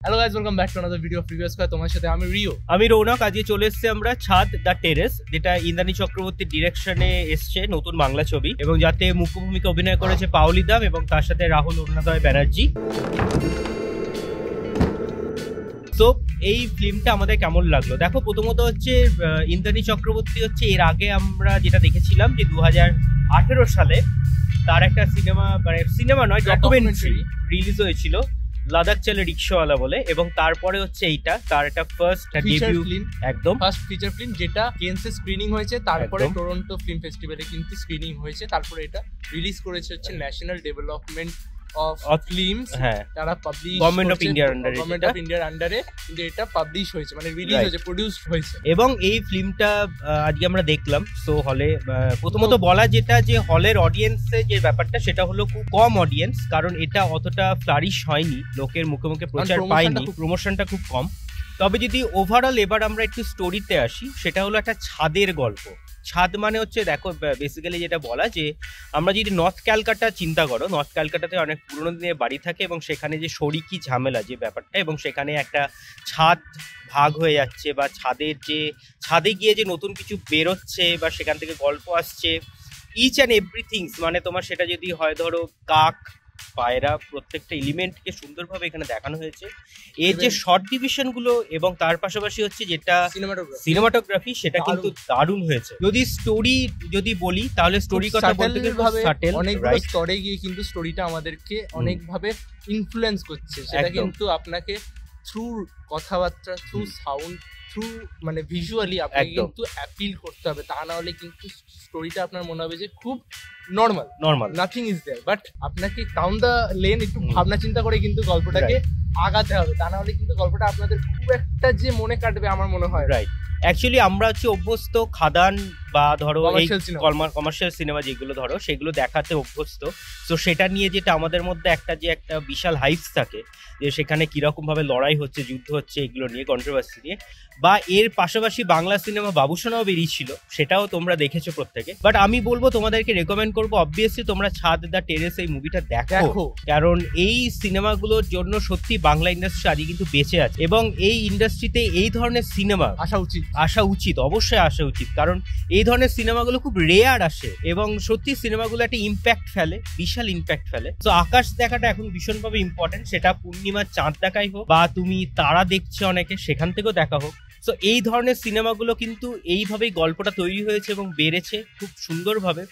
Hello guys, welcome back to another video of review square. তোমার সাথে আমি Rio, আমি রৌনক। আজকে চলে এসেছি আমরা ছাদ দ্য টেরেস, যেটা ইন্দ্রাণী চক্রবর্তীর ডিরেকশনে এসছে, নতুন বাংলা ছবি, এবং যাতে মুখ্য ভূমিকা অভিনয় করেছে পাওলি দাম এবং তার সাথে রাহুল অরুণোদয় ব্যানার্জি। তো এই ফিল্মটা আমাদের কেমন লাগলো দেখো। প্রথমত হচ্ছে ইন্দ্রাণী চক্রবর্তী হচ্ছে এর আগে আমরা যেটা দেখেছিলাম যে 2018 সালে তার একটা সিনেমা নয়, ডকুমেন্টারি রিলিজ হয়েছিল, লাদাখ চলে রিক্সাওয়ালা বলে, এবং তারপরে হচ্ছে এইটা তার একটা ফার্স্ট ডেবিউ ফিল্ম, একদম ফার্স্ট ফিচার ফিল্ম, যেটা কেনসে স্ক্রিনিং হয়েছে, তারপরে টরন্টো ফিল্ম ফেস্টিভ্যালে কিন্তু স্ক্রিনিং হয়েছে, তারপরে এটা রিলিজ করেছে হচ্ছে ন্যাশনাল ডেভেলপমেন্ট অফ ফিল্মস, হ্যাঁ, তারা পাবলিশ গভর্নমেন্ট অফ ইন্ডিয়ার আন্ডারে কিন্তু এটা পাবলিশ হয়েছে, মানে রিলিজ হয়েছে, প্রোডিউসড হয়েছে। এবং এই ফিল্মটা আজকে আমরা দেখলাম। সো হলে প্রথমত বলা যেটা যে হলের অডিয়েন্সে যে ব্যাপারটা সেটা হলো খুব কম অডিয়েন্স, কারণ এটা অতটা ফ্লারিশ হয়নি, লোকের মুখে মুখে প্রচার পায়নি, প্রমোশনটা খুব কম। তবে যদি ওভারঅল এবার আমরা একটু স্টোরিতে আসি, সেটা হলো একটা ছাদের গল্প। ছাদ মানে হচ্ছে দেখো বেসিক্যালি যেটা বলা যে আমরা যদি নর্থ ক্যালকাটা চিন্তা করো, নর্থ ক্যালকাটাতে অনেক পুরোনো দিনের বাড়ি থাকে এবং সেখানে যে শরিকি ঝামেলা যে ব্যাপারটা, এবং সেখানে একটা ছাদ ভাগ হয়ে যাচ্ছে, বা ছাদে গিয়ে যে নতুন কিছু বেরোচ্ছে বা সেখান থেকে গল্প আসছে, ইচ অ্যান্ড এভরিথিংস, মানে তোমার সেটা যদি হয় ধরো কাক, পায়রা, প্রত্যেকটা এলিমেন্টকে সুন্দরভাবে এখানে দেখানো হয়েছে। এর যে শর্ট ডিভিশন গুলো এবং তার পাশাপাশি হচ্ছে যেটা সিনেমাটোগ্রাফি, সেটা কিন্তু দারুণ হয়েছে। যদি বলি তাহলে স্টোরি কথা বলতে গেলে অনেকগুলো স্তরে গিয়ে কিন্তু স্টোরিটা আমাদেরকে অনেকভাবে ইনফ্লুয়েন্স করছে, সেটা কিন্তু আপনাকে থ্রু কথাবার্তা, থ্রু সাউন্ড, থ্রু মানে ভিজুয়ালি আপনাকে কিন্তু অ্যাপিল করতে হবে, তা না হলে কিন্তু স্টোরিটা আপনার মনে হবে যে খুব normal, nothing is there, but আপনাকে ডাউন দ্য লেন একটু ভাবনা চিন্তা করে কিন্তু গল্পটাকে আগাতে হবে, তা না হলে কিন্তু গল্পটা আপনাদের খুব একটা যে মনে কাটবে আমার মনে হয়। রাইট, অ্যাকচুয়ালি আমরা হচ্ছে অভ্যস্ত খাদান বা ধরো এই কমার্শিয়াল সিনেমা যেগুলো ধরো সেগুলো দেখাতে অভ্যস্ত। তো সেটা নিয়ে যেটা আমাদের মধ্যে একটা বিশাল হাইপস থাকে যে সেখানে কিরকম ভাবে লড়াই হচ্ছে, যুদ্ধ হচ্ছে, এগুলো নিয়ে কন্ট্রোভার্সি নিয়ে, বা এর পাশাপাশি বাংলা সিনেমা বাবুসোনাও বেরিয়েছিল, সেটাও তোমরা দেখেছো প্রত্যেকে। বাট আমি বলবো তোমাদেরকে রেকমেন্ড করবো অবভিয়াসলি তোমরা ছাদ দ্য টেরেস এই মুভিটা দেখো, কারণ এই সিনেমাগুলোর জন্য সত্যি বাংলা ইন্ডাস্ট্রি আজকে কিন্তু বেঁচে আছে, এবং এই ইন্ডাস্ট্রিতে এই ধরনের সিনেমা আসা উচিত, অবশ্যই আসা উচিত, কারণ এই ধরনের সিনেমাগুলো খুব রেয়ার আসে এবং সত্যি সিনেমাগুলো একটা ইম্প্যাক্ট ফেলে, বিশাল ইম্প্যাক্ট ফেলে। তো আকাশ দেখাটা এখন ভীষণভাবে ইম্পর্টেন্ট, সেটা পূর্ণিমার চাঁদ দেখাই হোক বা তুমি তারা দেখছো অনেকে সেখান থেকেও দেখা হোক। তো এই ধরনের সিনেমাগুলো কিন্তু এইভাবেই গল্পটা তৈরি হয়েছে এবং বেড়েছে খুব সুন্দরভাবে,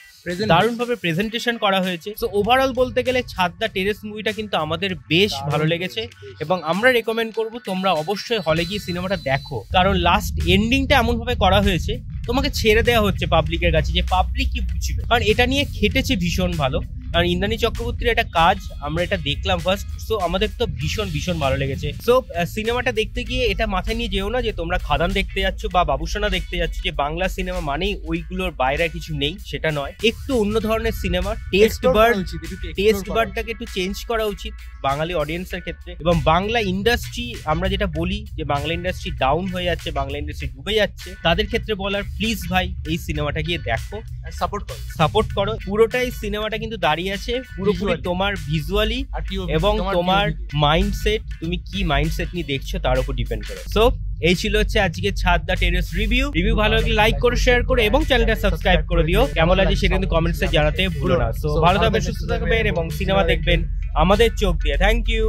দারুণভাবে প্রেজেন্টেশন করা হয়েছে। তো ওভারঅল বলতে গেলে ছাদ দ্য টেরেস মুভিটা কিন্তু আমাদের বেশ ভালো লেগেছে, এবং আমরা রেকমেন্ড করবো তোমরা অবশ্যই হলে গিয়ে সিনেমাটা দেখো, কারণ লাস্ট এন্ডিংটা এমন ভাবে করা হয়েছে তোমাকে ছেড়ে দেওয়া হচ্ছে পাবলিকের কাছে যে পাবলিক কি বুঝবে, কারণ এটা নিয়ে খেটেছে ভীষণ ভালো। কারণ ইন্দ্রাণী চক্রবর্তীর একটা কাজ আমরা এটা দেখলাম ফার্স্ট, সো আমাদের তো ভীষণ ভালো লেগেছে। সো সিনেমাটা দেখতে গিয়ে এটা মাথায় নিয়ে যেও না যে তোমরা খাদান দেখতে যাচ্ছ বা বাবুসোনা দেখতে যাচ্ছ, যে বাংলা সিনেমা মানেই ওইগুলোর বাইরে কিছু নেই, সেটা নয়। একটু অন্য ধরনের সিনেমা, টেস্ট বার্ডটাকে একটু চেঞ্জ করা উচিত বাঙালি অডিয়েন্সের ক্ষেত্রে। এবং বাংলা ইন্ডাস্ট্রি, আমরা যেটা বলি যে বাংলা ইন্ডাস্ট্রি ডাউন হয়ে যাচ্ছে, বাংলা ইন্ডাস্ট্রি ডুবে যাচ্ছে, তাদের ক্ষেত্রে বলার প্লিজ ভাই এই সিনেমাটা গিয়ে দেখো, সাপোর্ট করো। পুরোটাই সিনেমাটা কিন্তু দাঁড়িয়ে আছে পুরোপুরি তোমার ভিজুয়ালি এবং তোমার মাইন্ডসেট, তুমি কি মাইন্ডসেট নিয়ে দেখছো তার উপর ডিপেন্ড করে। সো এই ছিল হচ্ছে আজকে ছাদ দ্য টেরেস রিভিউ ভালো লাগলে লাইক করো, শেয়ার করো এবং চ্যানেলটা সাবস্ক্রাইব করে দিও। কেমন লাগে সেটা কিন্তু কমেন্টসে জানাতে ভুলো না। সো ভালো থাকবেন, সুস্থ থাকবেন এবং সিনেমা দেখবেন আমাদের চোখ দিয়ে। Thank you.